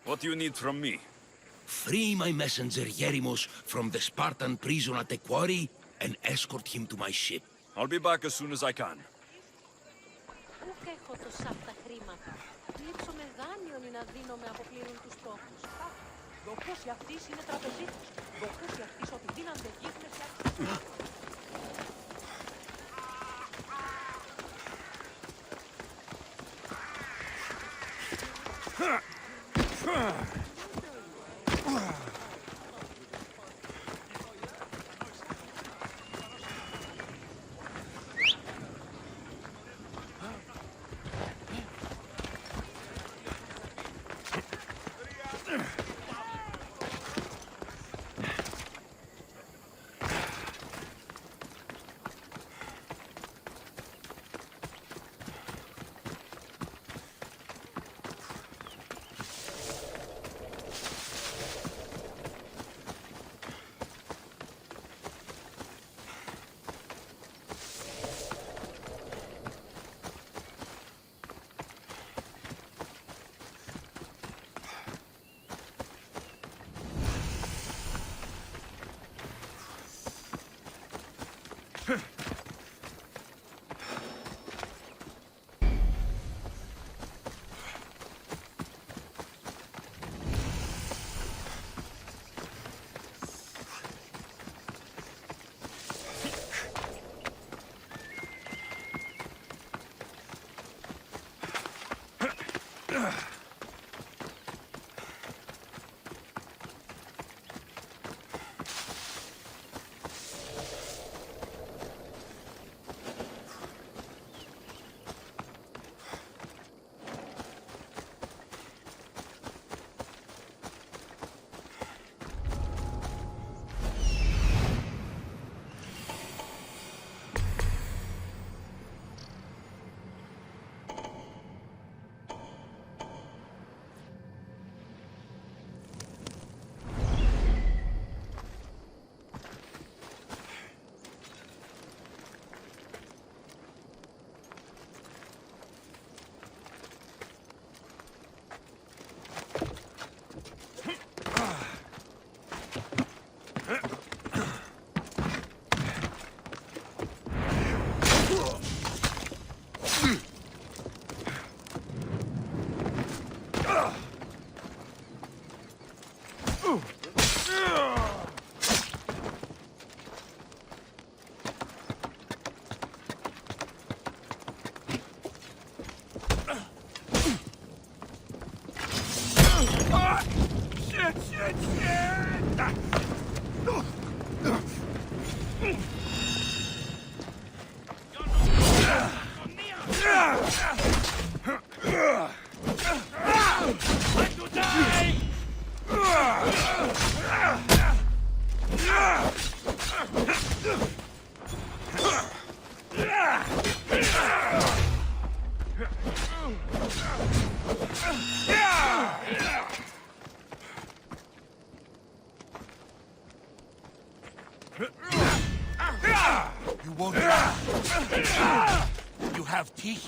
What do you need from me? Free my messenger Yerimos from the Spartan prison at the quarry and escort him to my ship. I'll be back as soon as I can. Πού έχω τόσα τα χρήματα. Λείψω με δάνειον ή να δίνω με αποπλήρων τους στόχους. Δοχός η αυτής είναι τραπεζίτης. Δοχός η αυτής ότι δίνανται γύχνες για... You won't. You have teeth.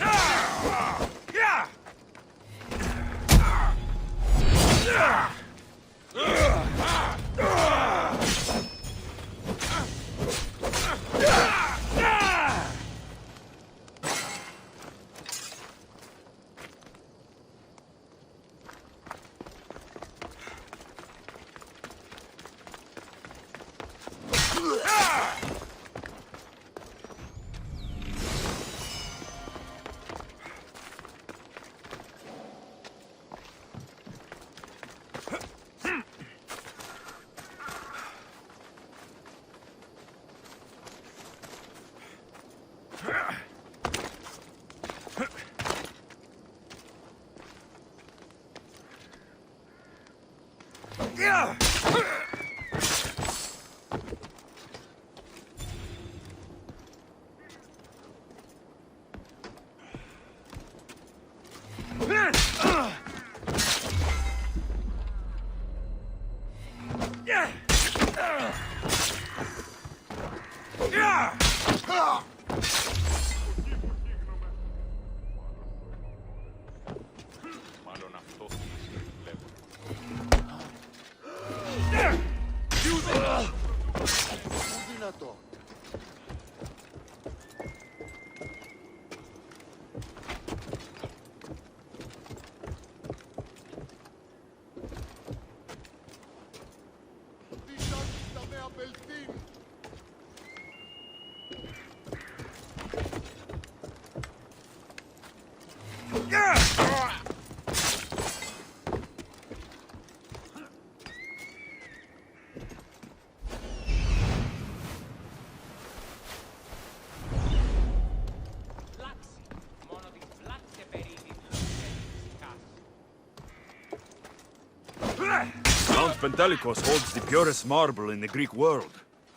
Mount Pentelicos holds the purest marble in the Greek world.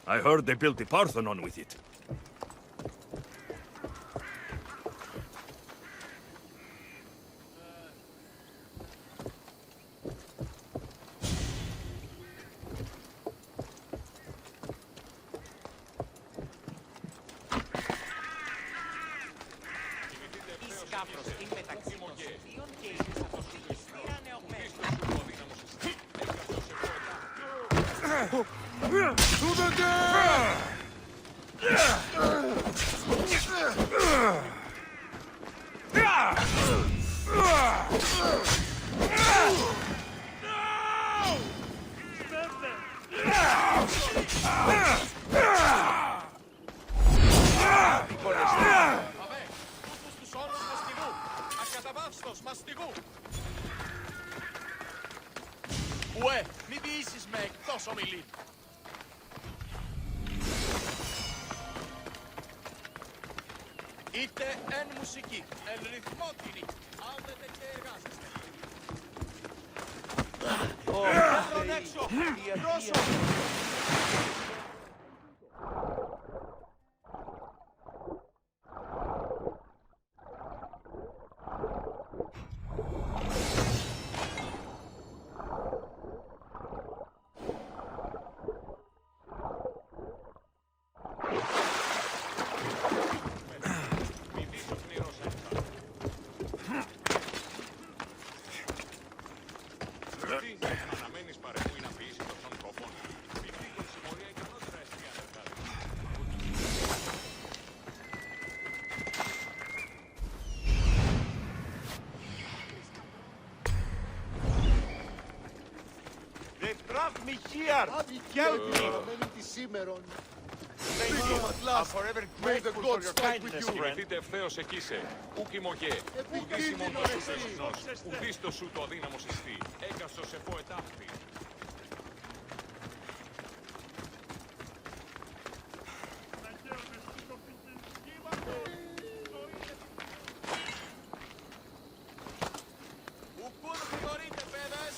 I heard they built the Parthenon with it. Ουε, μη διήσεις με εκτός ομιλή. Είτε εν μουσική, εν ρυθμότινη, άλδετε και εργάζεστε. Κέντρον έξω, πρόσω. Me here! Help me! Thank you. I'm forever grateful for your kindness, friend. Κινηθείτε ευθέως εκείσε. Ούκ ημωγέ. Ουδείς ημών το σου τεσσνός. Ουδείς το σου το αδύναμος εστί. Έκαστος σε πω ετάφθη. Ουκούν γνωρείτε, παιδες!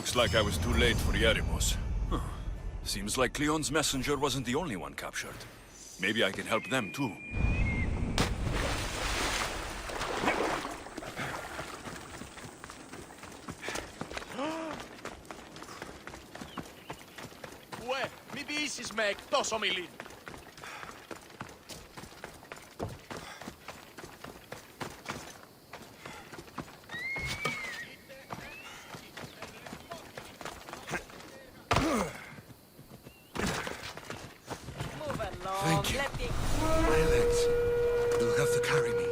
Looks like I was too late for Yerimos. Huh. Seems like Cleon's messenger wasn't the only one captured. Maybe I can help them too. Ουε, μη διήσεις με εκτός ομιλήν. Thank you. My legs. You'll have to carry me.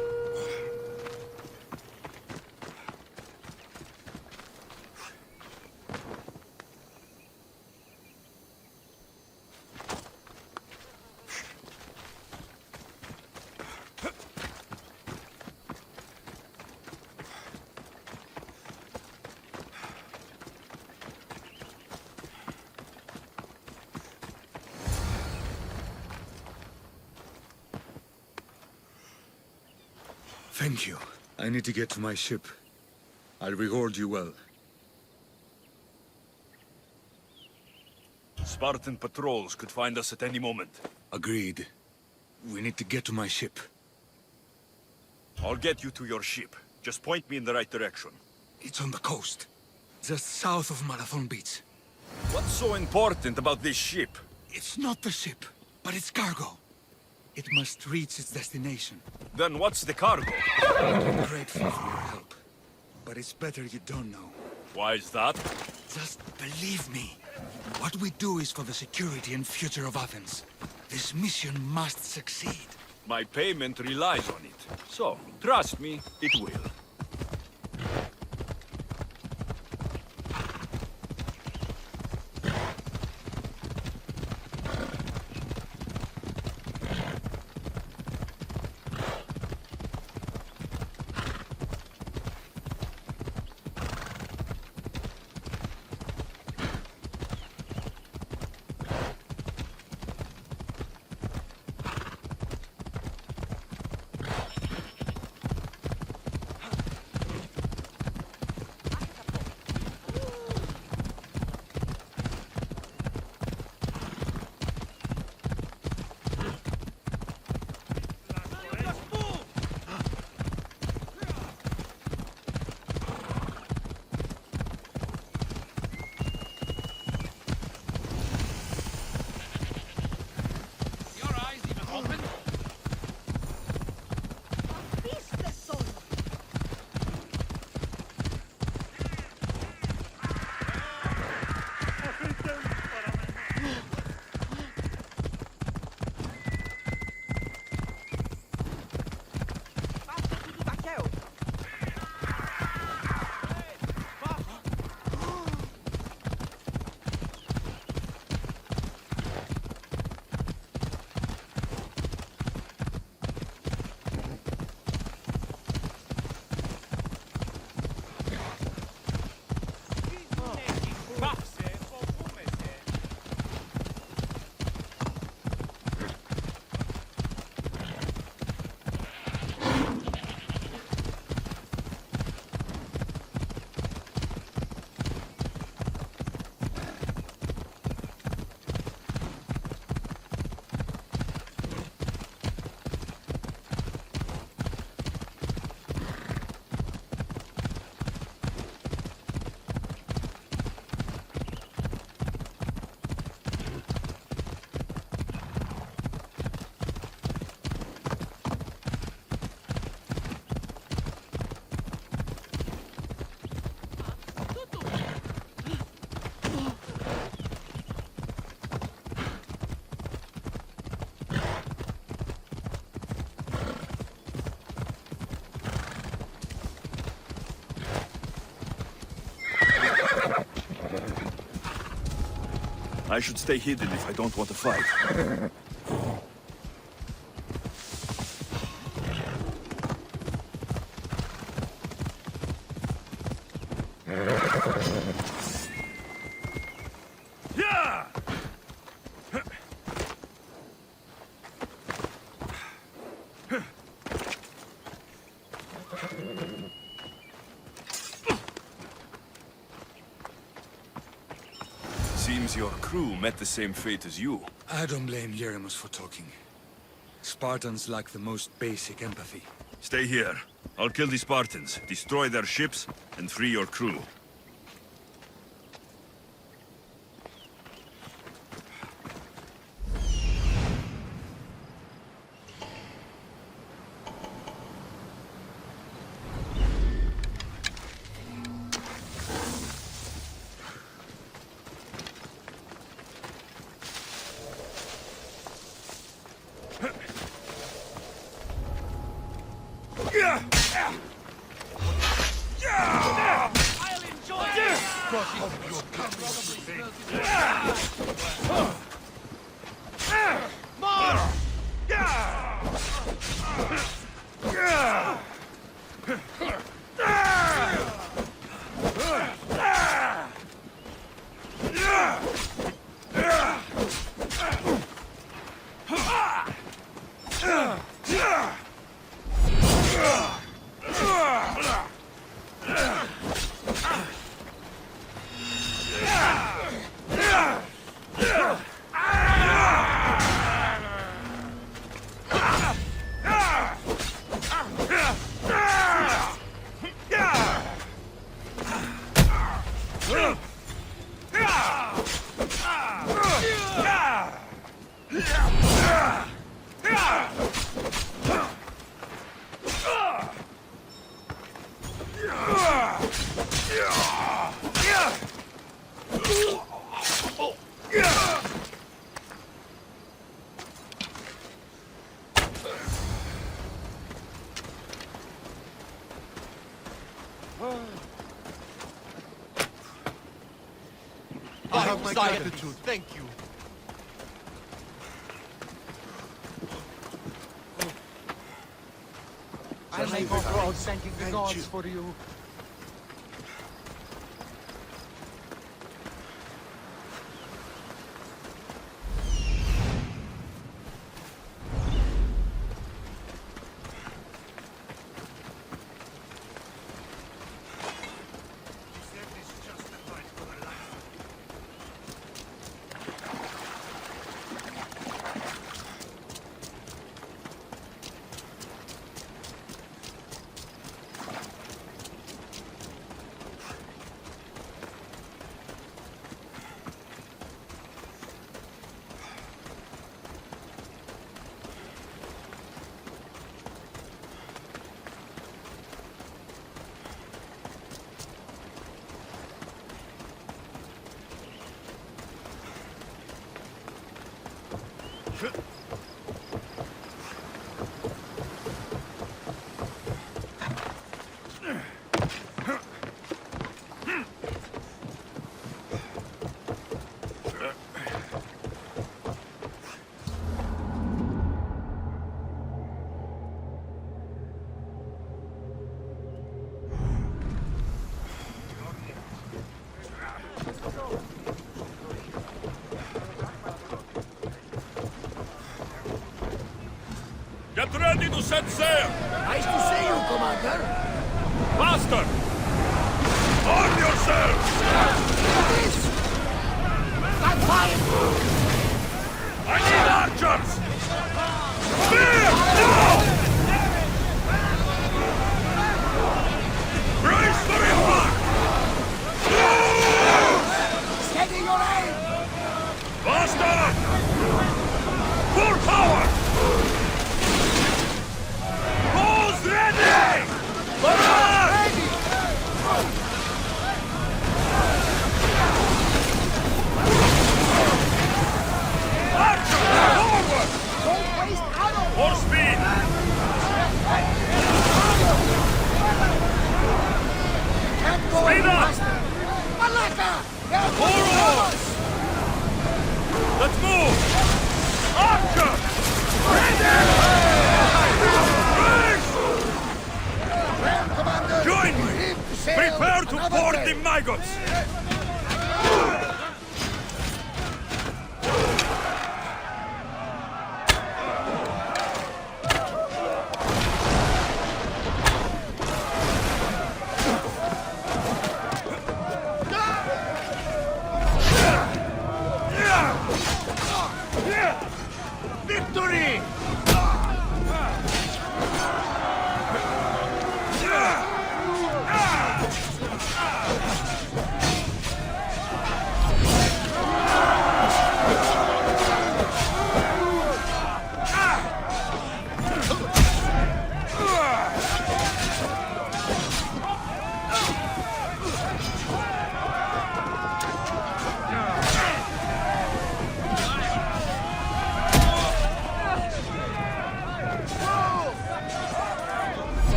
Thank you. I need to get to my ship. I'll reward you well. Spartan patrols could find us at any moment. Agreed. We need to get to my ship. I'll get you to your ship. Just point me in the right direction. It's on the coast. Just south of Marathon Beach. What's so important about this ship? It's not the ship, but its cargo. It must reach its destination. Then what's the cargo? I'm grateful for your help, but it's better you don't know. Why is that? Just believe me. What we do is for the security and future of Athens. This mission must succeed. My payment relies on it. So, trust me, it will. I should stay hidden if I don't want to fight. Yeah! seems your crew met the same fate as you. I don't blame Yeremos for talking. Spartans lack the most basic empathy. Stay here. I'll kill the Spartans, destroy their ships, and free your crew. I'll enjoy it! I have my gratitude. Thank you. I may go abroad thanking the gods for you. Get ready to set sail! Nice to see you, Commander. Faster! Arm yourselves! I'm fine. I need archers! Spear! Now! Brace for impact! Steady your aim. Faster! Full power! Who's ready? Forward! Archer! Forward! Don't waste ammo. More speed! Can't go Speed any up. faster. Malaka! They're Forward! Let's move! Archer! Well, Commander, Join me! leave to sail Prepare to another board day. the maggots! Fury!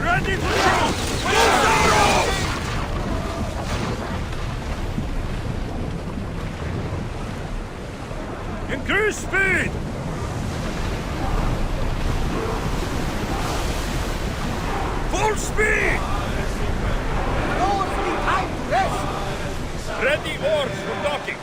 Ready for increase speed! Full speed! No free time to rest. Ready oars for docking.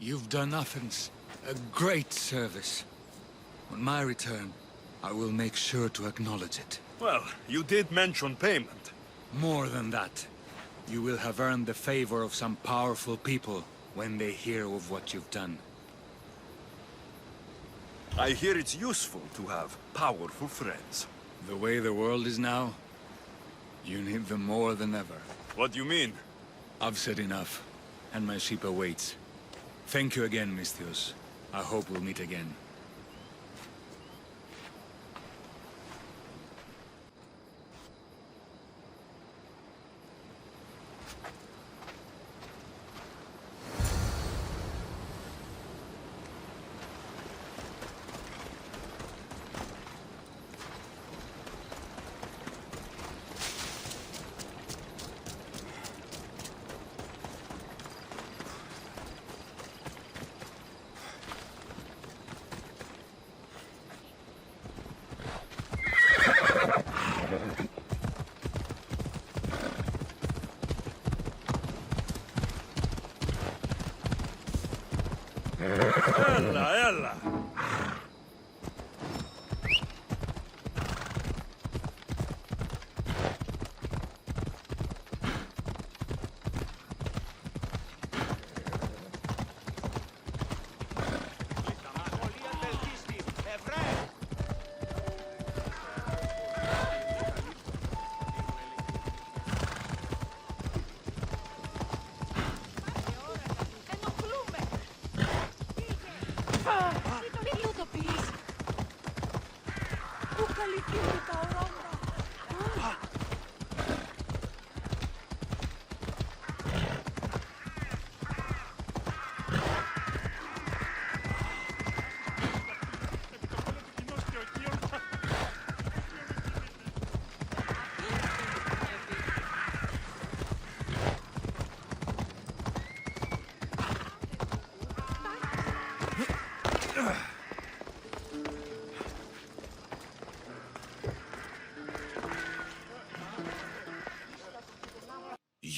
You've done Athens a great service. On my return, I will make sure to acknowledge it. Well, you did mention payment. More than that, you will have earned the favor of some powerful people when they hear of what you've done. I hear it's useful to have powerful friends. The way the world is now, you need them more than ever. What do you mean? I've said enough, and my ship awaits. Thank you again, Misthios. I hope we'll meet again.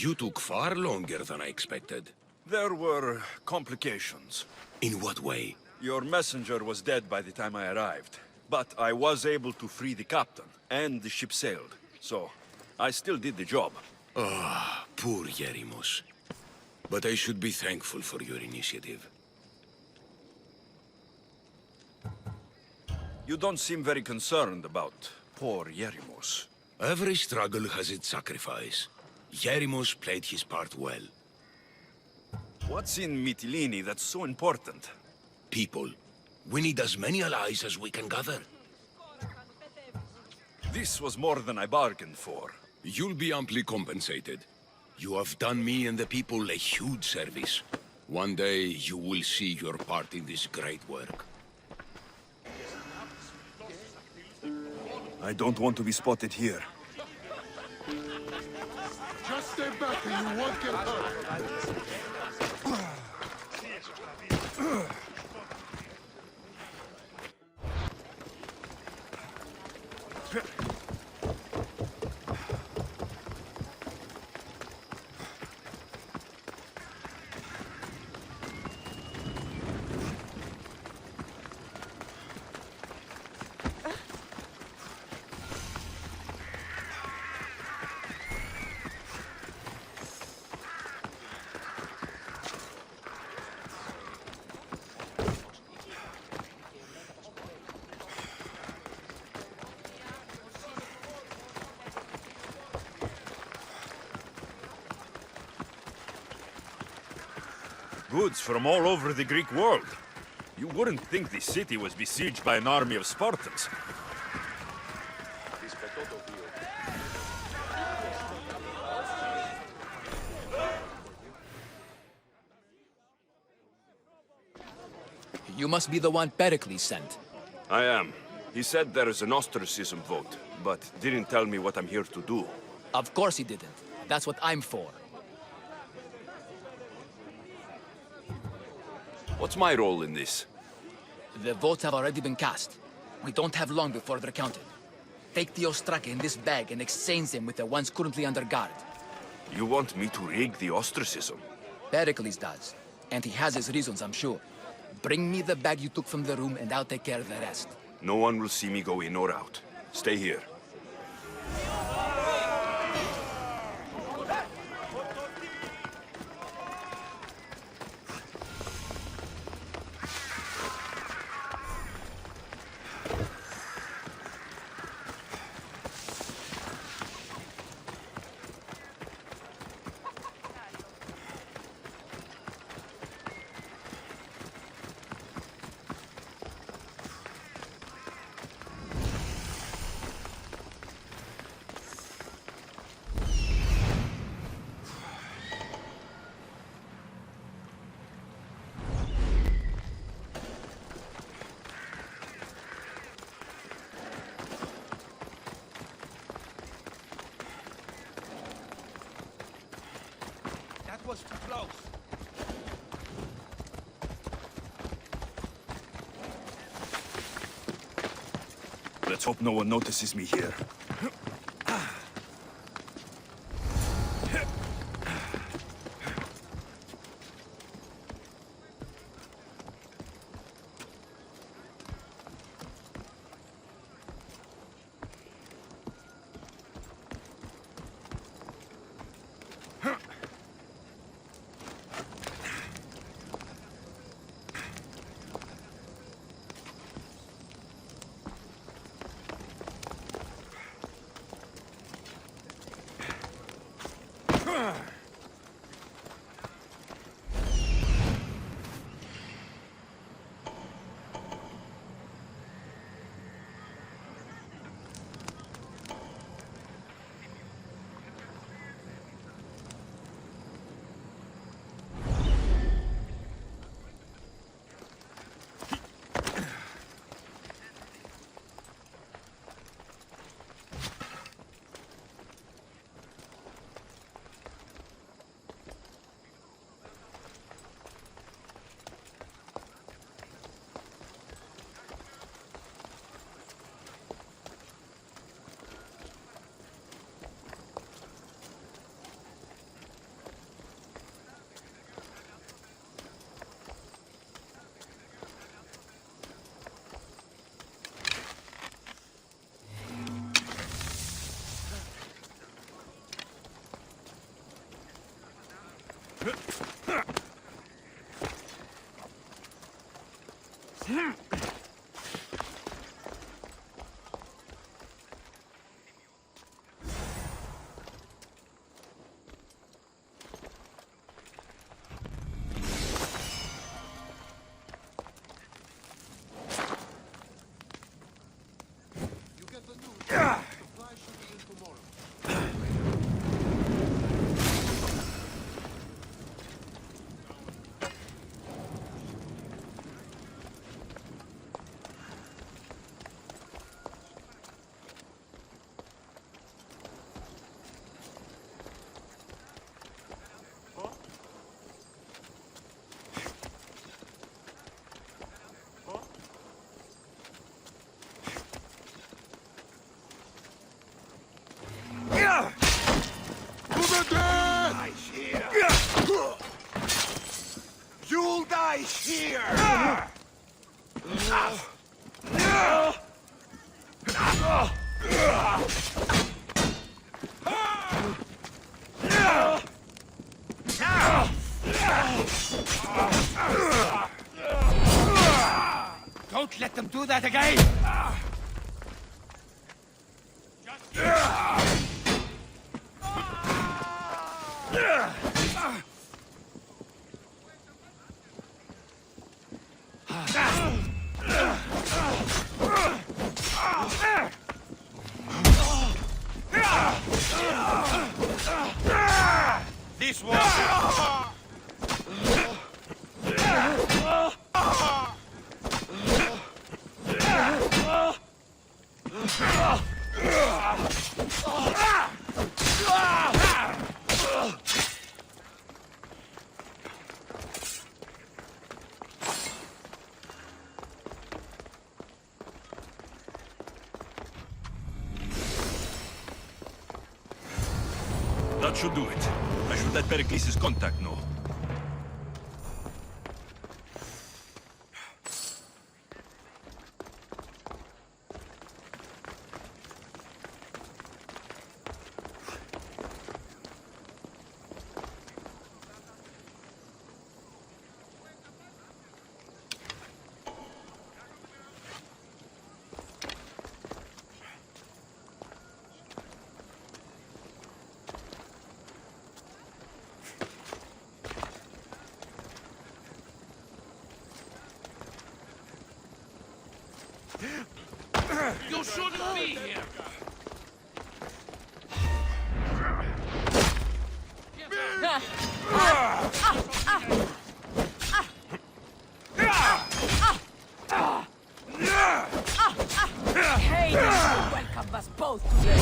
You took far longer than I expected. There were complications. In what way? Your messenger was dead by the time I arrived, but I was able to free the captain, and the ship sailed. So, I still did the job. Ah, poor Yerimos. But I should be thankful for your initiative. You don't seem very concerned about poor Yerimos. Every struggle has its sacrifice. Yerimos played his part well. What's in Mytilene that's so important? People. We need as many allies as we can gather. This was more than I bargained for. You'll be amply compensated. You have done me and the people a huge service. One day you will see your part in this great work. I don't want to be spotted here. Just stay back and you won't get hurt. Goods from all over the Greek world. You wouldn't think the city was besieged by an army of Spartans. You must be the one Pericles sent. I am. He said there is an ostracism vote, but didn't tell me what I'm here to do. Of course he didn't. That's what I'm for. What's my role in this? The votes have already been cast. We don't have long before they're counted. Take the ostraka in this bag and exchange them with the ones currently under guard. You want me to rig the ostracism? Pericles does. And he has his reasons, I'm sure. Bring me the bag you took from the room and I'll take care of the rest. No one will see me go in or out. Stay here. That was too close. Let's hope no one notices me here. Die here! Don't let them do that again! This one! That should do it. I should let Pericles' contact know. You shouldn't be here! Hey, welcome us both to this.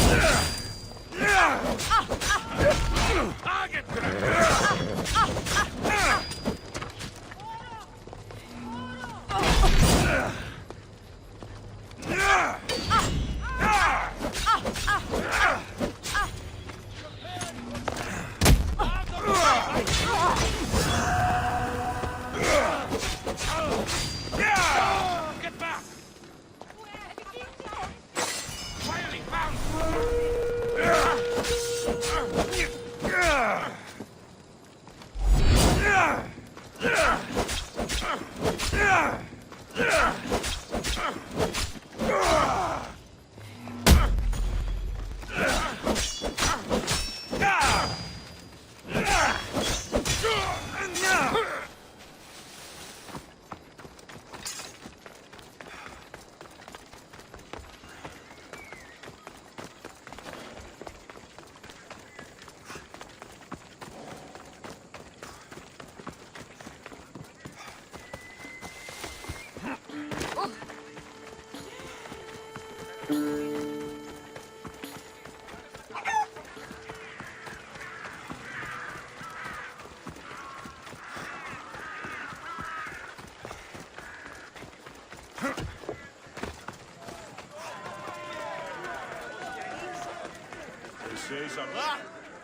Get back! Finally found!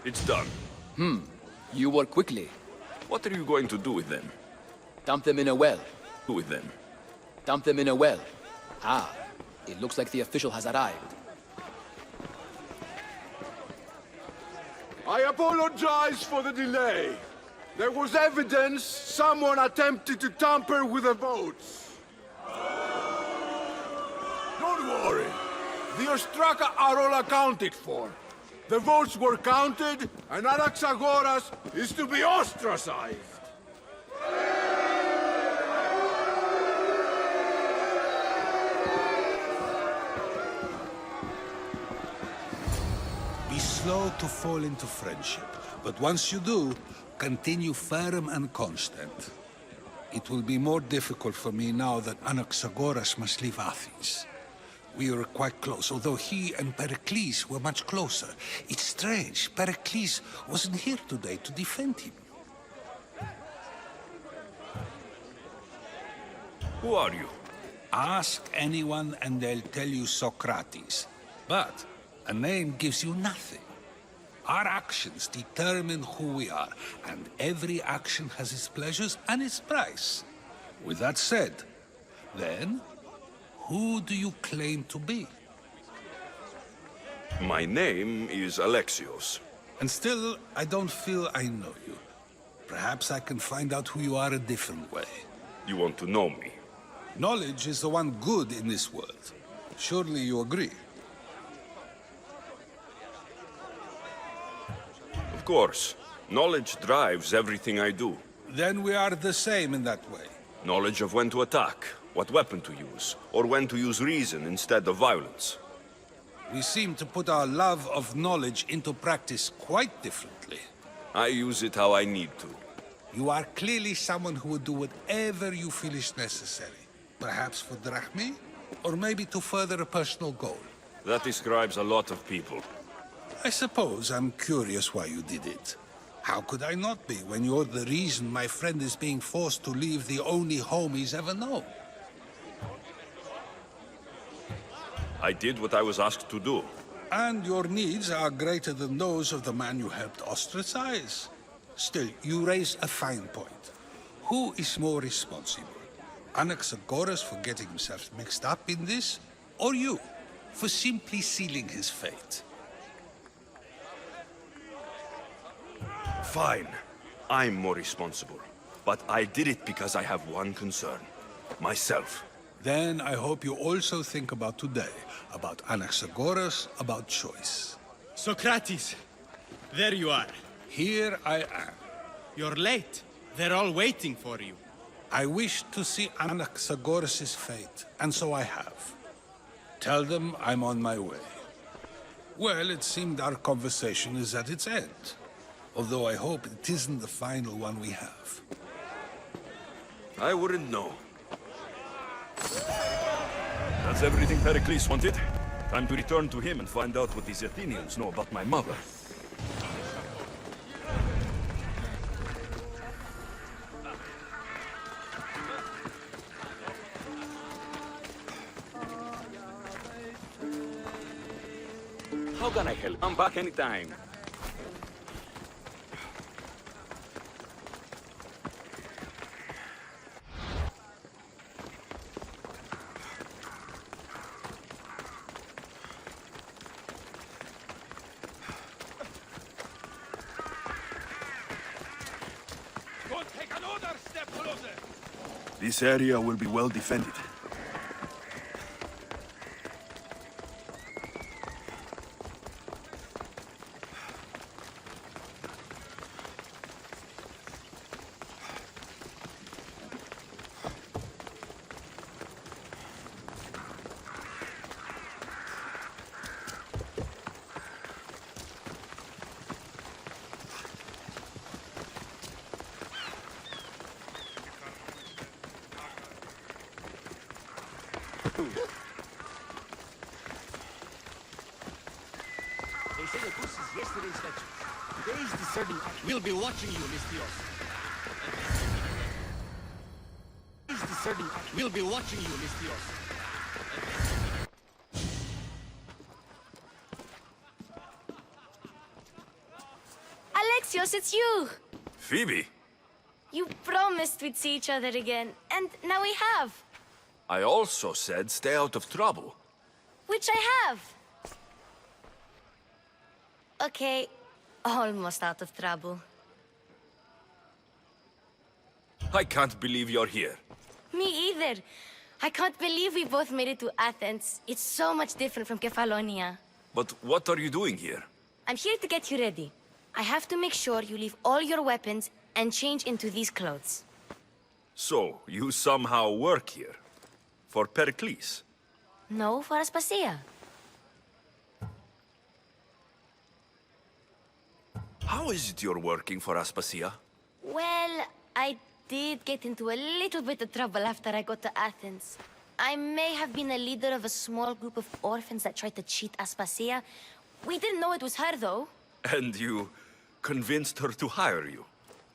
It's done. You work quickly. What are you going to do with them? Dump them in a well. Do with them? Dump them in a well. Ah, it looks like the official has arrived. I apologize for the delay. There was evidence someone attempted to tamper with the votes. Don't worry. The Ostraka are all accounted for. The votes were counted, and Anaxagoras is to be ostracized. Be slow to fall into friendship, but once you do, continue firm and constant. It will be more difficult for me now that Anaxagoras must leave Athens. We were quite close, although he and Pericles were much closer. It's strange, Pericles wasn't here today to defend him. Who are you? Ask anyone and they'll tell you Socrates. But a name gives you nothing. Our actions determine who we are, and every action has its pleasures and its price. With that said, then, who do you claim to be? My name is Alexios. And still, I don't feel I know you. Perhaps I can find out who you are a different way. You want to know me? Knowledge is the one good in this world. Surely you agree? Of course. Knowledge drives everything I do. Then we are the same in that way. Knowledge of when to attack, what weapon to use, or when to use reason instead of violence. We seem to put our love of knowledge into practice quite differently. I use it how I need to. You are clearly someone who would do whatever you feel is necessary. Perhaps for drachmi, or maybe to further a personal goal. That describes a lot of people. I suppose I'm curious why you did it. How could I not be when you're the reason my friend is being forced to leave the only home he's ever known? I did what I was asked to do. And your needs are greater than those of the man you helped ostracize. Still, you raise a fine point. Who is more responsible? Anaxagoras for getting himself mixed up in this, or you, for simply sealing his fate? Fine. I'm more responsible. But I did it because I have one concern. Myself. Then I hope you also think about today, about Anaxagoras, about choice. Socrates, there you are. Here I am. You're late. They're all waiting for you. I wish to see Anaxagoras' fate, and so I have. Tell them I'm on my way. Well, it seemed our conversation is at its end. Although I hope it isn't the final one we have. I wouldn't know. That's everything Pericles wanted. Time to return to him and find out what these Athenians know about my mother. How can I help? I'm back anytime. Don't take another step closer. This area will be well defended. They say that this is yesterday's lecture. Today's discerning. We'll be watching you, Listios. Today's discerning. We'll be watching you, Listios. Alexios, it's you! Phoebe! You promised we'd see each other again, and now we have. I also said stay out of trouble. Which I have. Okay, almost out of trouble. I can't believe you're here. Me either. I can't believe we both made it to Athens. It's so much different from Kefalonia. But what are you doing here? I'm here to get you ready. I have to make sure you leave all your weapons and change into these clothes. So, you somehow work here? For Pericles? No, for Aspasia. How is it you're working for Aspasia? Well, I did get into a little bit of trouble after I got to Athens. I may have been a leader of a small group of orphans that tried to cheat Aspasia. We didn't know it was her, though. And you convinced her to hire you?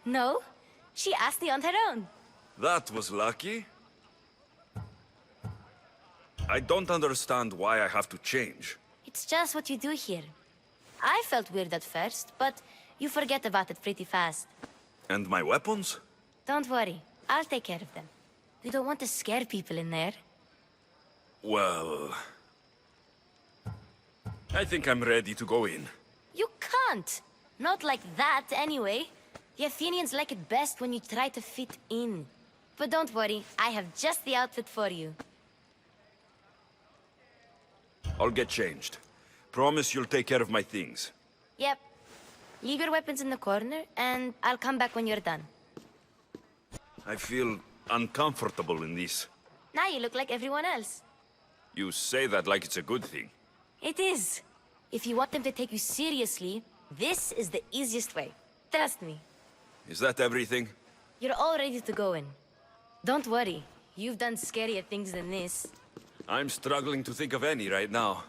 No, she asked me on her own. That was lucky. I don't understand why I have to change. It's just what you do here. I felt weird at first, but you forget about it pretty fast. And my weapons? Don't worry, I'll take care of them. We don't want to scare people in there. Well... I think I'm ready to go in. You can't! Not like that, anyway. The Athenians like it best when you try to fit in. But don't worry, I have just the outfit for you. I'll get changed. Promise you'll take care of my things. Yep. Leave your weapons in the corner, and I'll come back when you're done. I feel uncomfortable in this. Now you look like everyone else. You say that like it's a good thing. It is. If you want them to take you seriously, this is the easiest way. Trust me. Is that everything? You're all ready to go in. Don't worry. You've done scarier things than this. I'm struggling to think of any right now.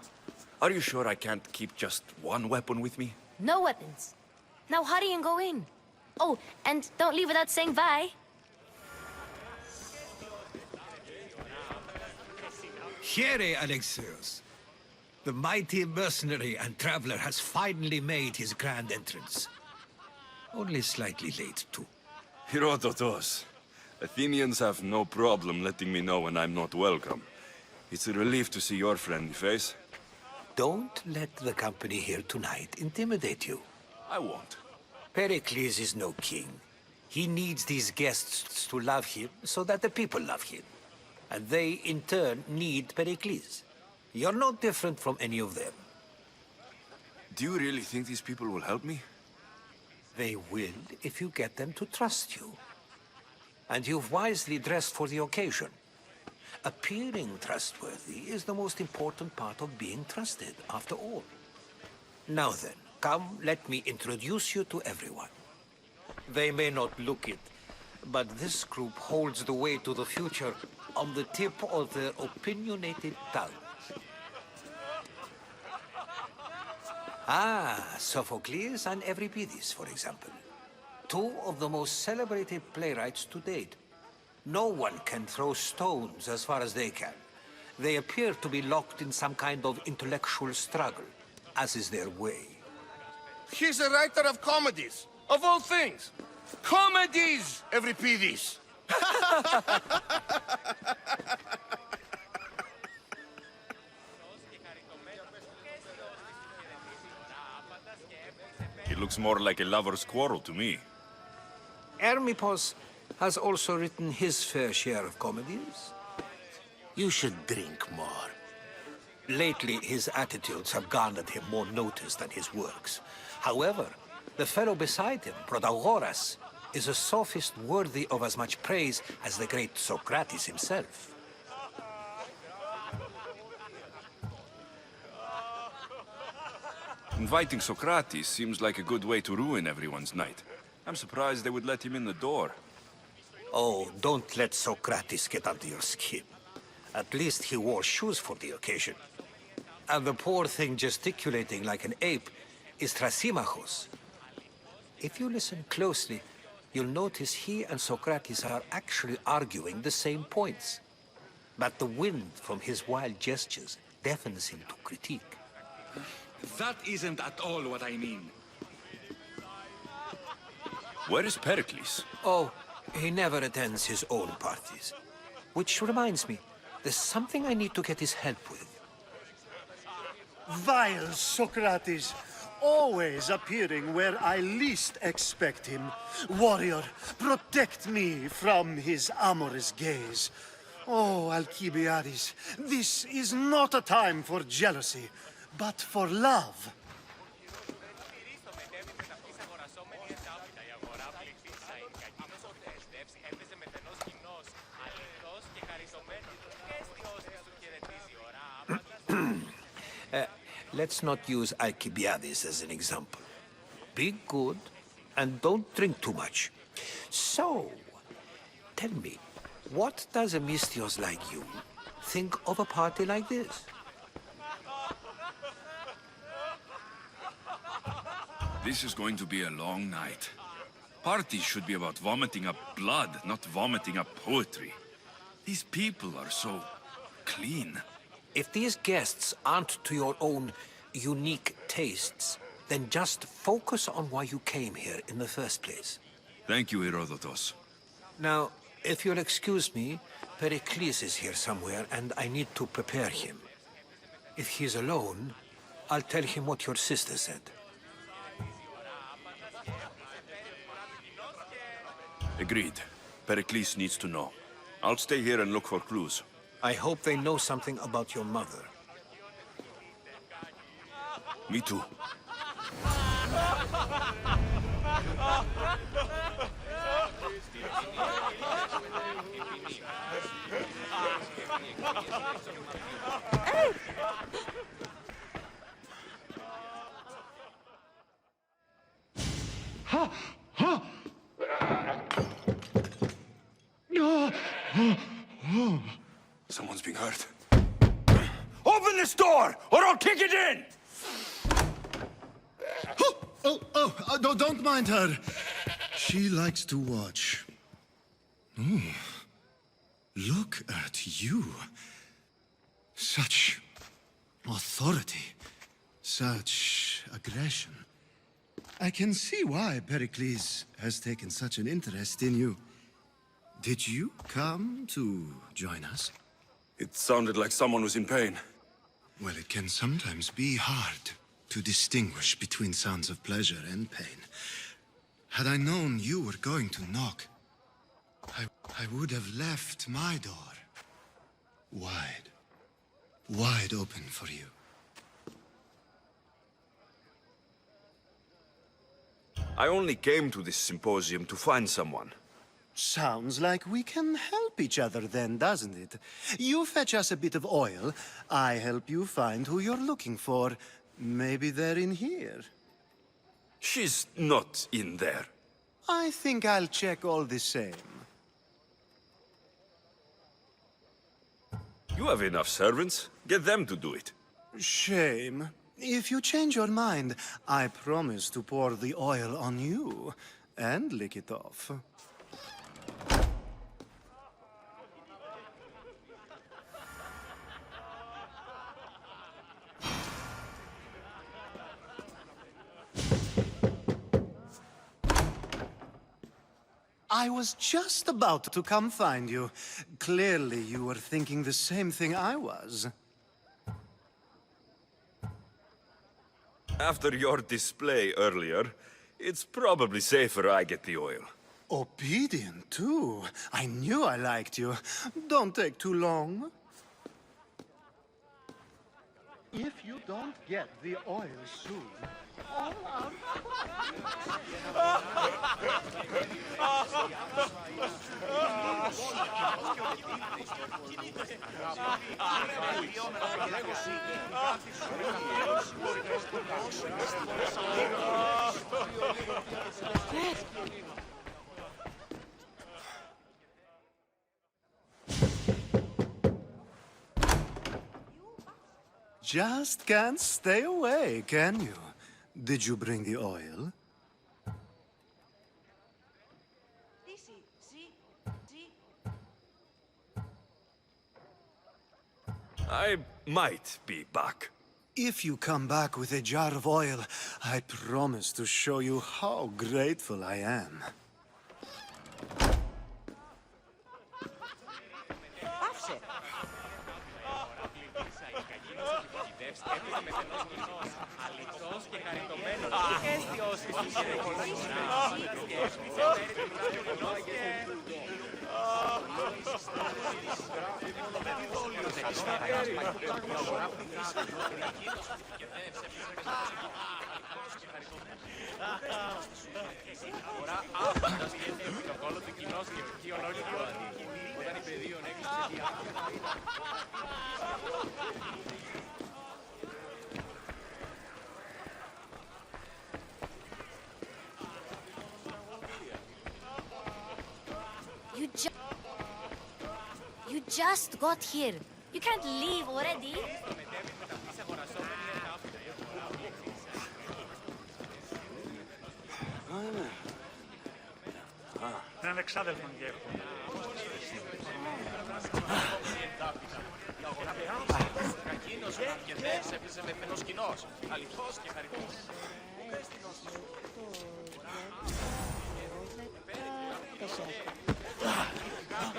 Are you sure I can't keep just one weapon with me? No weapons. Now hurry and go in. Oh, and don't leave without saying bye. Here, Alexios. The mighty mercenary and traveler has finally made his grand entrance. Only slightly late, too. Herodotos. Athenians have no problem letting me know when I'm not welcome. It's a relief to see your friendly face. Don't let the company here tonight intimidate you. I won't. Pericles is no king. He needs these guests to love him so that the people love him. And they, in turn, need Pericles. You're no different from any of them. Do you really think these people will help me? They will if you get them to trust you. And you've wisely dressed for the occasion. Appearing trustworthy is the most important part of being trusted, after all. Now then, come, let me introduce you to everyone. They may not look it, but this group holds the way to the future on the tip of their opinionated tongues. Ah, Sophocles and Euripides, for example. Two of the most celebrated playwrights to date. No one can throw stones as far as they can. They appear to be locked in some kind of intellectual struggle, as is their way. He's a writer of comedies, of all things. Comedies, Euripides. It looks more like a lover's quarrel to me. Hermippos has also written his fair share of comedies. You should drink more. Lately, his attitudes have garnered him more notice than his works. However, the fellow beside him, Protagoras, is a sophist worthy of as much praise as the great Socrates himself. Inviting Socrates seems like a good way to ruin everyone's night. I'm surprised they would let him in the door. Oh, don't let Socrates get under your skin. At least he wore shoes for the occasion. And the poor thing gesticulating like an ape is Thrasymachos. If you listen closely, you'll notice he and Socrates are actually arguing the same points. But the wind from his wild gestures deafens him to critique. That isn't at all what I mean. Where is Pericles? Oh, he never attends his own parties. Which reminds me, there's something I need to get his help with. Vile Socrates, always appearing where I least expect him. Warrior, protect me from his amorous gaze. Oh, Alcibiades, this is not a time for jealousy, but for love. Let's not use Alcibiades as an example. Be good, and don't drink too much. So, tell me, what does a Mystios like you think of a party like this? This is going to be a long night. Parties should be about vomiting up blood, not vomiting up poetry. These people are so clean. If these guests aren't to your own unique tastes, then just focus on why you came here in the first place. Thank you, Herodotos. Now, if you'll excuse me, Pericles is here somewhere, and I need to prepare him. If he's alone, I'll tell him what your sister said. Agreed. Pericles needs to know. I'll stay here and look for clues. I hope they know something about your mother. Me too. Someone's being hurt. Open this door, or I'll kick it in! Don't mind her. She likes to watch. Oh, look at you. Such authority, such aggression. I can see why Pericles has taken such an interest in you. Did you come to join us? It sounded like someone was in pain. Well, it can sometimes be hard to distinguish between sounds of pleasure and pain. Had I known you were going to knock, I would have left my door wide open for you. I only came to this symposium to find someone. Sounds like we can help each other then, doesn't it? You fetch us a bit of oil, I help you find who you're looking for. Maybe they're in here. She's not in there. I think I'll check all the same. You have enough servants. Get them to do it. Shame. If you change your mind, I promise to pour the oil on you and lick it off. I was just about to come find you. Clearly, you were thinking the same thing I was. After your display earlier, it's probably safer I get the oil. Obedient, too. I knew I liked you. Don't take too long. If you don't get the oil soon, all our... Just can't stay away, can you? Did you bring the oil? I might be back. If you come back with a jar of oil, I promise to show you how grateful I am. You just got here. You can't leave already. Έναν εξάδελφο και έχω. Κακίνος ο Αυγεντές έπαιζε με φαινοσκηνός. Αληθώς και χαριτός.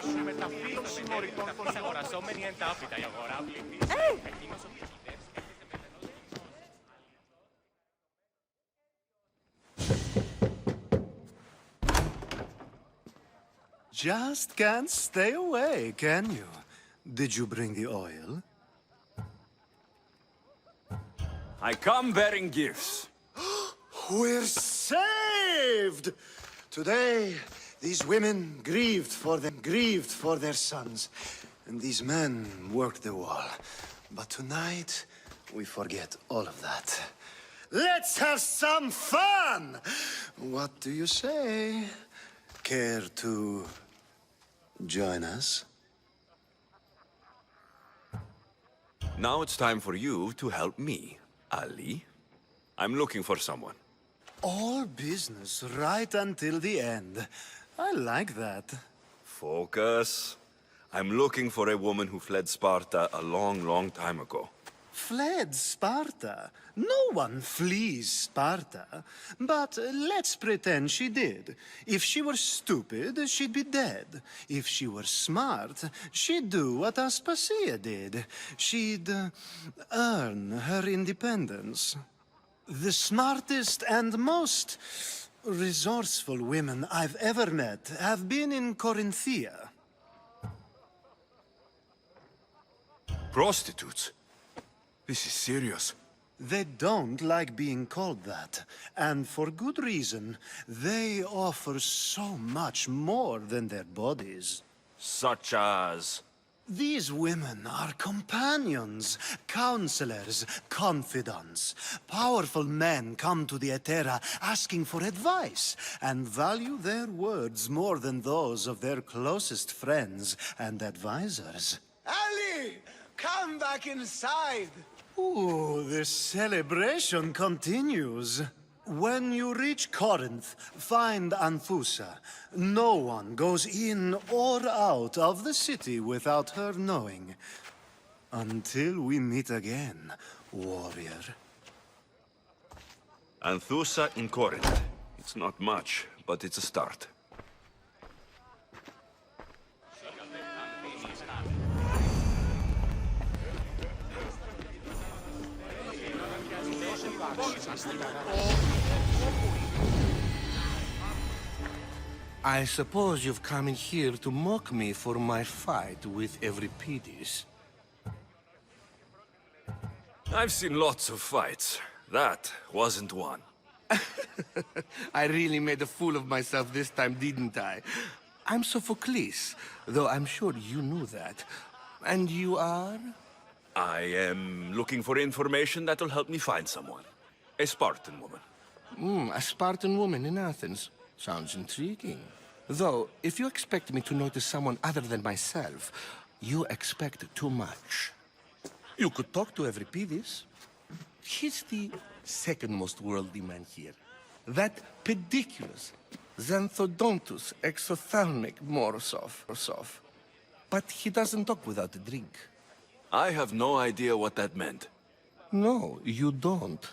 Σου με τα φίλων συμμοριτών των αγοραζόμενοι εντάπητα η αγορά Just can't stay away, can you? Did you bring the oil? I come bearing gifts. We're saved! Today, these women grieved for their sons, and these men worked the wall. But tonight, we forget all of that. Let's have some fun! What do you say? Care to join us? Now it's time for you to help me, Ali. I'm looking for someone. All business right until the end. I like that. Focus. I'm looking for a woman who fled Sparta a long, long time ago. Fled Sparta? No one flees Sparta. But let's pretend she did. If she were stupid, she'd be dead. If she were smart, she'd do what Aspasia did. She'd earn her independence. The smartest and most resourceful women I've ever met have been in Corinthia. Prostitutes? This is serious. They don't like being called that, and for good reason. They offer so much more than their bodies. Such as? These women are companions, counselors, confidants. Powerful men come to the Etera asking for advice and value their words more than those of their closest friends and advisors. Ali! Come back inside! Ooh, the celebration continues. When you reach Corinth, find Anthusa. No one goes in or out of the city without her knowing. Until we meet again, warrior. Anthusa in Corinth. It's not much, but it's a start. I suppose you've come in here to mock me for my fight with Euripides. I've seen lots of fights. That wasn't one. I really made a fool of myself this time, didn't I? I'm Sophocles, though I'm sure you knew that. And you are? I am looking for information that'll help me find someone. A Spartan woman. A Spartan woman in Athens. Sounds intriguing. Though, if you expect me to notice someone other than myself, you expect too much. You could talk to Euripides. He's the second most worldly man here. That pediculous, xanthodontus, exothalmic Morosov. But he doesn't talk without a drink. I have no idea what that meant. No, you don't.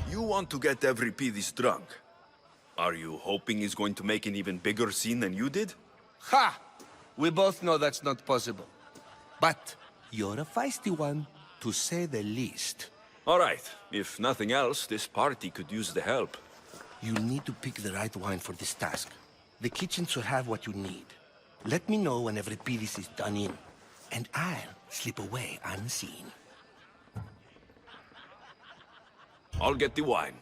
You want to get Euripides drunk. Are you hoping he's going to make an even bigger scene than you did? Ha! We both know that's not possible. But you're a feisty one, to say the least. All right. If nothing else, this party could use the help. You need to pick the right wine for this task. The kitchen should have what you need. Let me know when Euripides is done in, and I'll slip away unseen. I'll get the wine.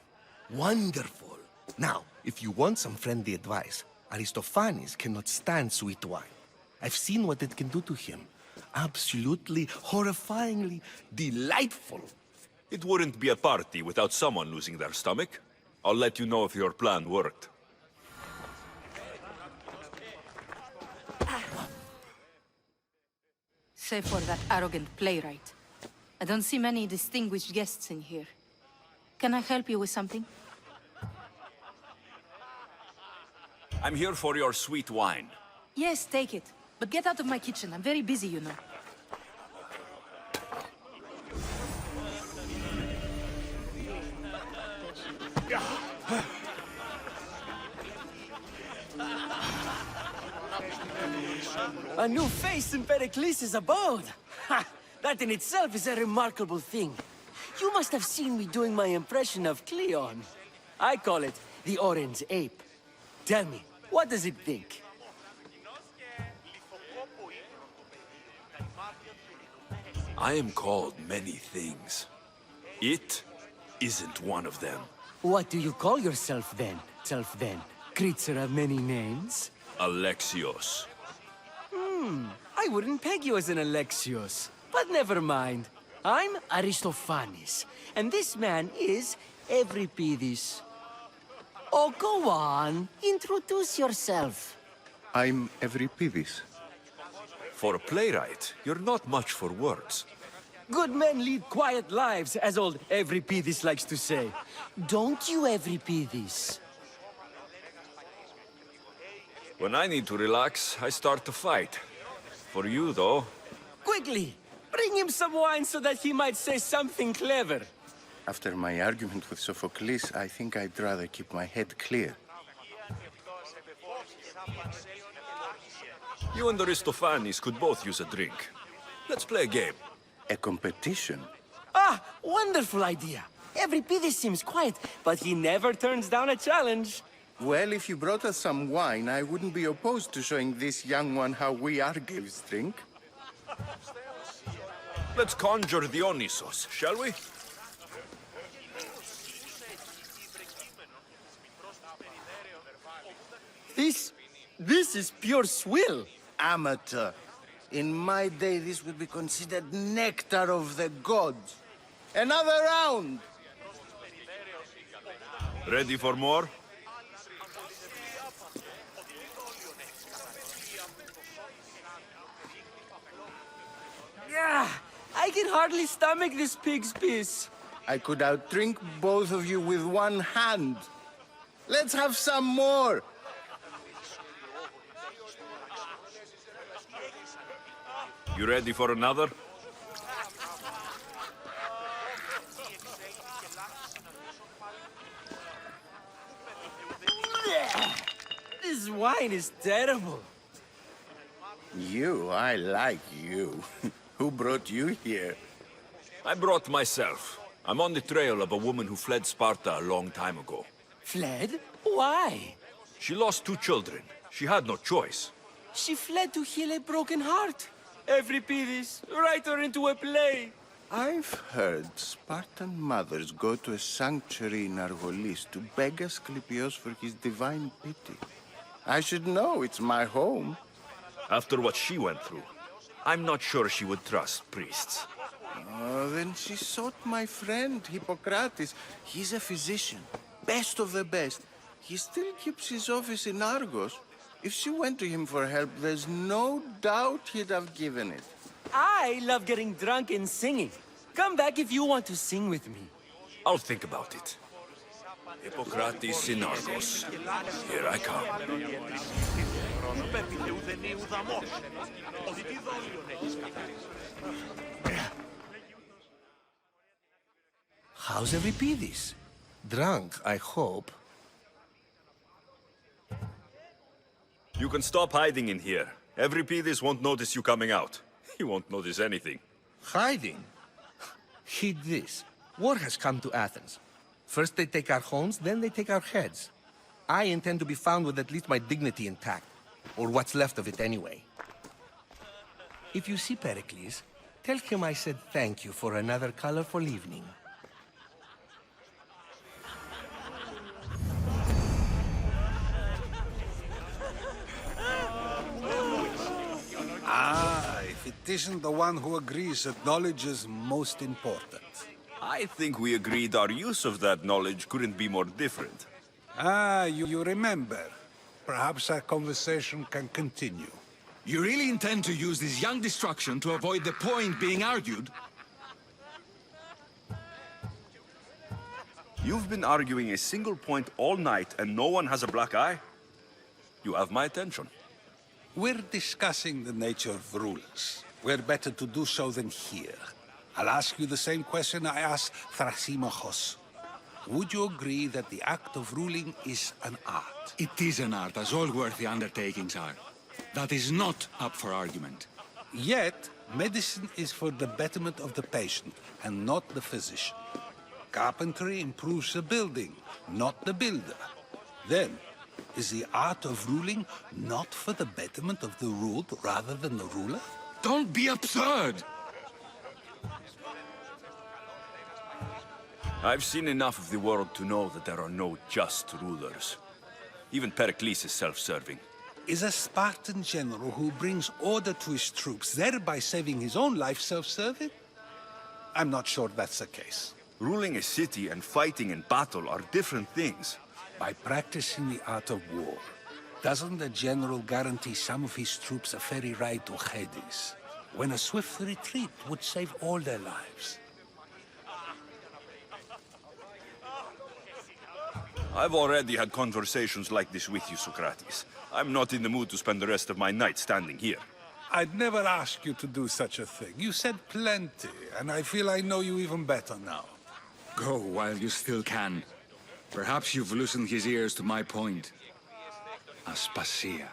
Wonderful. Now, if you want some friendly advice, Aristophanes cannot stand sweet wine. I've seen what it can do to him. Absolutely, horrifyingly delightful. It wouldn't be a party without someone losing their stomach. I'll let you know if your plan worked. Save for that arrogant playwright. I don't see many distinguished guests in here. Can I help you with something? I'm here for your sweet wine. Yes, take it. But get out of my kitchen. I'm very busy, you know. A new face in Pericles' abode. Ha! That in itself is a remarkable thing. You must have seen me doing my impression of Cleon. I call it the Orange Ape. Tell me, what does it think? I am called many things. It isn't one of them. What do you call yourself then, creature of many names? Alexios. I wouldn't peg you as an Alexios, but never mind. I'm Aristophanes, and this man is Euripides. Oh, go on. Introduce yourself. I'm Euripides. For a playwright, you're not much for words. Good men lead quiet lives, as old Euripides likes to say. Don't you, Euripides? When I need to relax, I start to fight. For you, though... Quickly! Bring him some wine so that he might say something clever. After my argument with Sophocles, I think I'd rather keep my head clear. You and Aristophanes could both use a drink. Let's play a game. A competition? Ah, wonderful idea. Euripides seems quiet, but he never turns down a challenge. Well, if you brought us some wine, I wouldn't be opposed to showing this young one how we Argives drink. Let's conjure Dionysos, shall we? This is pure swill. Amateur. In my day, this would be considered nectar of the gods. Another round! Ready for more? Yeah, I can hardly stomach this pig's piss. I could outdrink both of you with one hand. Let's have some more! You ready for another? This wine is terrible. You, I like you. Who brought you here? I brought myself. I'm on the trail of a woman who fled Sparta a long time ago. Fled? Why? She lost 2 children. She had no choice. She fled to heal a broken heart. Euripides, write her into a play. I've heard Spartan mothers go to a sanctuary in Argolis to beg Asclepios for his divine pity. I should know, it's my home. After what she went through, I'm not sure she would trust priests. Oh, then she sought my friend, Hippocrates. He's a physician, best of the best. He still keeps his office in Argos. If she went to him for help, there's no doubt he'd have given it. I love getting drunk and singing. Come back if you want to sing with me. I'll think about it. Hippocrates in Argos. Here I come. How's Euripides? Drunk, I hope. You can stop hiding in here. Euripides won't notice you coming out. He won't notice anything. Hiding? Heed this. War has come to Athens. First they take our homes, then they take our heads. I intend to be found with at least my dignity intact. Or what's left of it anyway. If you see Pericles, tell him I said thank you for another colorful evening. If it isn't the one who agrees that knowledge is most important. I think we agreed our use of that knowledge couldn't be more different. You remember. Perhaps our conversation can continue. You really intend to use this young destruction to avoid the point being argued? You've been arguing a single point all night and no one has a black eye? You have my attention. We're discussing the nature of rulers. Where better to do so than here? I'll ask you the same question I asked Thrasymachos. Would you agree that the act of ruling is an art? It is an art, as all worthy undertakings are. That is not up for argument. Yet, medicine is for the betterment of the patient and not the physician. Carpentry improves the building, not the builder. Then, is the art of ruling not for the betterment of the ruled rather than the ruler? Don't be absurd! I've seen enough of the world to know that there are no just rulers. Even Pericles is self-serving. Is a Spartan general who brings order to his troops, thereby saving his own life, self-serving? I'm not sure that's the case. Ruling a city and fighting in battle are different things. By practicing the art of war, doesn't the general guarantee some of his troops a ferry ride to Hades, when a swift retreat would save all their lives? I've already had conversations like this with you, Socrates. I'm not in the mood to spend the rest of my night standing here. I'd never ask you to do such a thing. You said plenty, and I feel I know you even better now. Go while you still can. Perhaps you've loosened his ears to my point. Aspasia.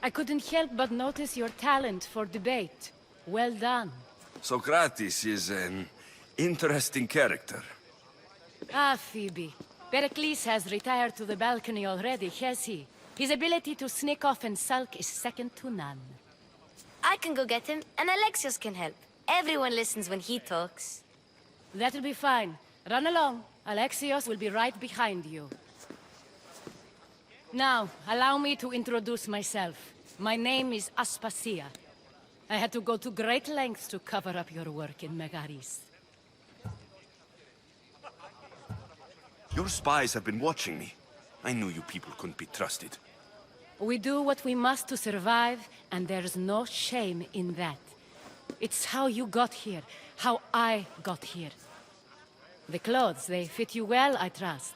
I couldn't help but notice your talent for debate. Well done. Socrates is an interesting character. Ah, Phoebe. Pericles has retired to the balcony already, has he? His ability to sneak off and sulk is second to none. I can go get him, and Alexios can help. Everyone listens when he talks. That'll be fine. Run along. Alexios will be right behind you. Now, allow me to introduce myself. My name is Aspasia. I had to go to great lengths to cover up your work in Megaris. Your spies have been watching me. I knew you people couldn't be trusted. We do what we must to survive, and there's no shame in that. It's how you got here, how I got here. The clothes, they fit you well, I trust.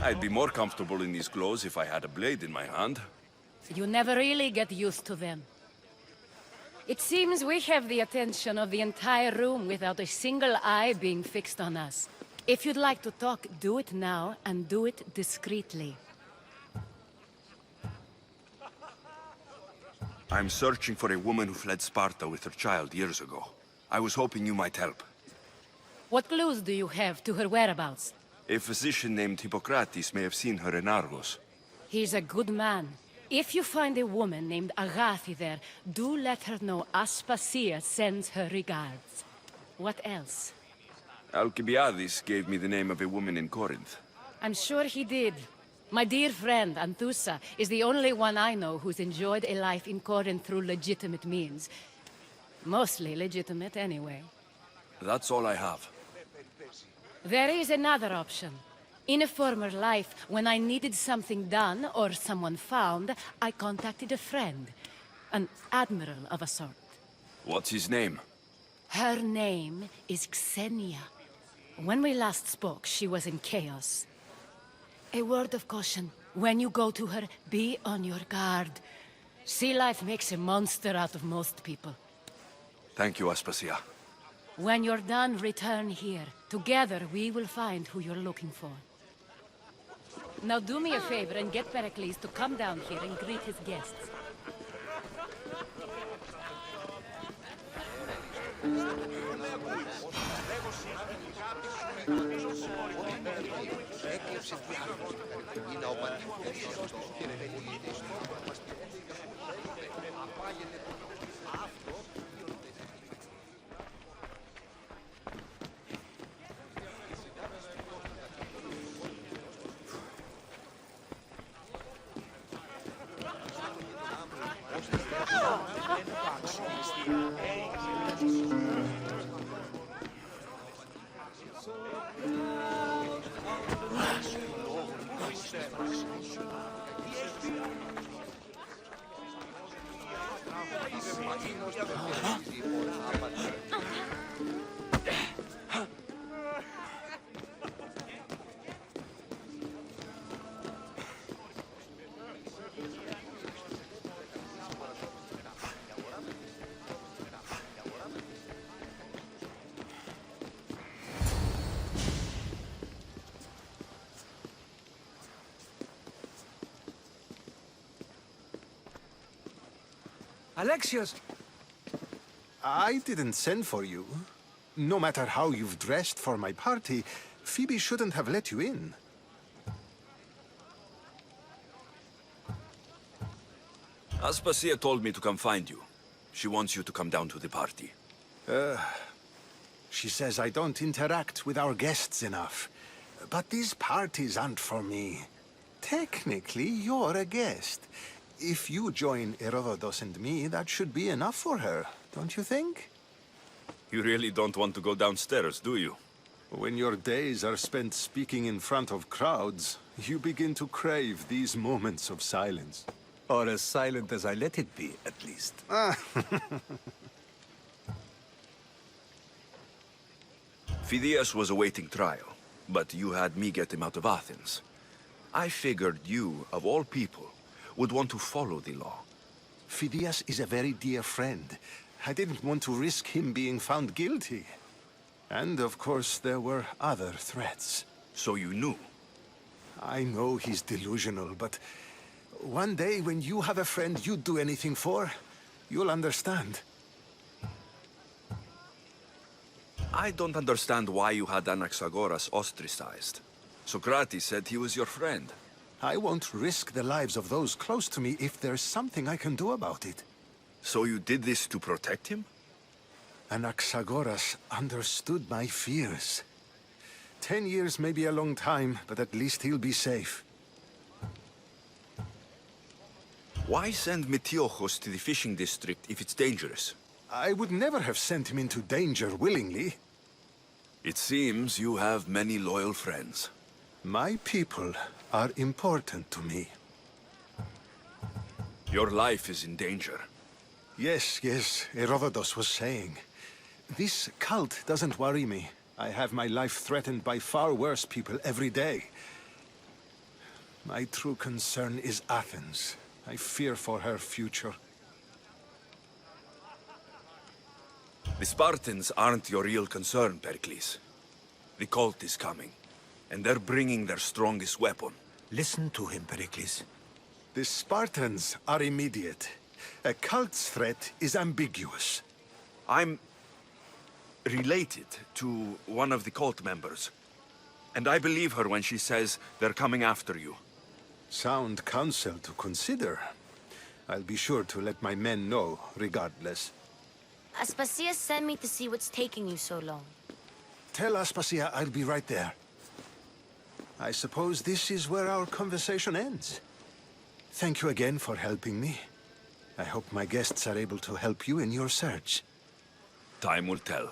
I'd be more comfortable in these clothes if I had a blade in my hand. You never really get used to them. It seems we have the attention of the entire room without a single eye being fixed on us. If you'd like to talk, do it now, and do it discreetly. I'm searching for a woman who fled Sparta with her child years ago. I was hoping you might help. What clues do you have to her whereabouts? A physician named Hippocrates may have seen her in Argos. He's a good man. If you find a woman named Agathi there, do let her know Aspasia sends her regards. What else? Alcibiades gave me the name of a woman in Corinth. I'm sure he did. My dear friend, Anthusa, is the only one I know who's enjoyed a life in Corinth through legitimate means. Mostly legitimate, anyway. That's all I have. There is another option. In a former life, when I needed something done or someone found, I contacted a friend. An admiral of a sort. What's his name? Her name is Xenia. When we last spoke, she was in chaos. A word of caution. When you go to her, be on your guard. Sea life makes a monster out of most people. Thank you, Aspasia. When you're done, return here. Together, we will find who you're looking for. Now do me a favor and get Pericles to come down here and greet his guests. Alexios! I didn't send for you. No matter how you've dressed for my party, Phoebe shouldn't have let you in. Aspasia told me to come find you. She wants you to come down to the party. She says I don't interact with our guests enough. But these parties aren't for me. Technically, you're a guest. If you join Herodotus and me, that should be enough for her, don't you think? You really don't want to go downstairs, do you? When your days are spent speaking in front of crowds, you begin to crave these moments of silence. Or as silent as I let it be, at least. Phidias was awaiting trial, but you had me get him out of Athens. I figured you, of all people, would want to follow the law. Phidias is a very dear friend. I didn't want to risk him being found guilty. And, of course, there were other threats. So you knew? I know he's delusional, but one day when you have a friend you'd do anything for, you'll understand. I don't understand why you had Anaxagoras ostracized. Socrates said he was your friend. I won't risk the lives of those close to me if there's something I can do about it. So you did this to protect him? Anaxagoras understood my fears. 10 years may be a long time, but at least he'll be safe. Why send Metiochos to the fishing district if it's dangerous? I would never have sent him into danger willingly. It seems you have many loyal friends. My people are important to me. Your life is in danger. Yes, Herodotus was saying. This cult doesn't worry me. I have my life threatened by far worse people every day. My true concern is Athens. I fear for her future. The Spartans aren't your real concern, Pericles. The cult is coming, and they're bringing their strongest weapon. Listen to him, Pericles. The Spartans are immediate. A cult's threat is ambiguous. I'm related to one of the cult members, and I believe her when she says they're coming after you. Sound counsel to consider. I'll be sure to let my men know, regardless. Aspasia sent me to see what's taking you so long. Tell Aspasia I'll be right there. I suppose this is where our conversation ends. Thank you again for helping me. I hope my guests are able to help you in your search. Time will tell.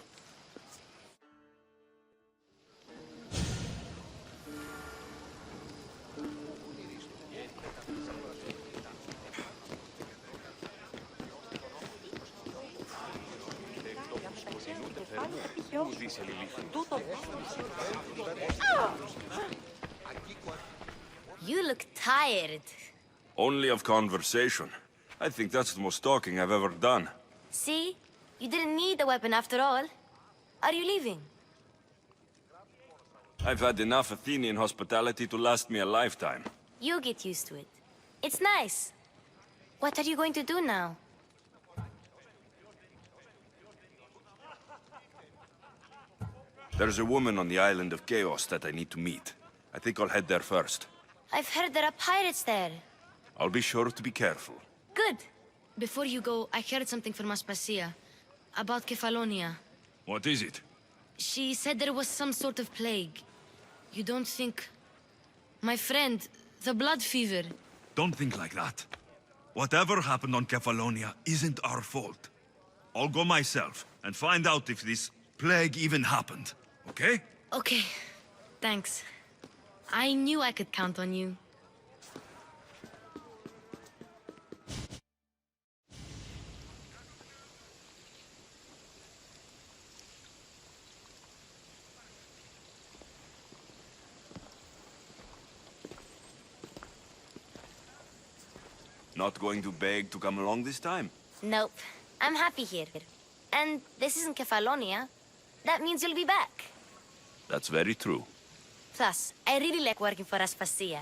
You look tired. Only of conversation. I think that's the most talking I've ever done. See? You didn't need the weapon after all. Are you leaving? I've had enough Athenian hospitality to last me a lifetime. You'll get used to it. It's nice. What are you going to do now? There's a woman on the island of Chaos that I need to meet. I think I'll head there first. I've heard there are pirates there. I'll be sure to be careful. Good. Before you go, I heard something from Aspasia. About Kefalonia. What is it? She said there was some sort of plague. You don't think... My friend, the blood fever. Don't think like that. Whatever happened on Kefalonia isn't our fault. I'll go myself and find out if this plague even happened, okay? Okay. Thanks. I knew I could count on you. Not going to beg to come along this time? Nope. I'm happy here. And this isn't Kefalonia. That means you'll be back. That's very true. Plus, I really like working for Aspasia.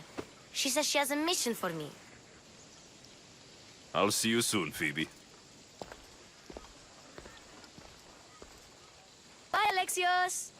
She says she has a mission for me. I'll see you soon, Phoebe. Bye, Alexios!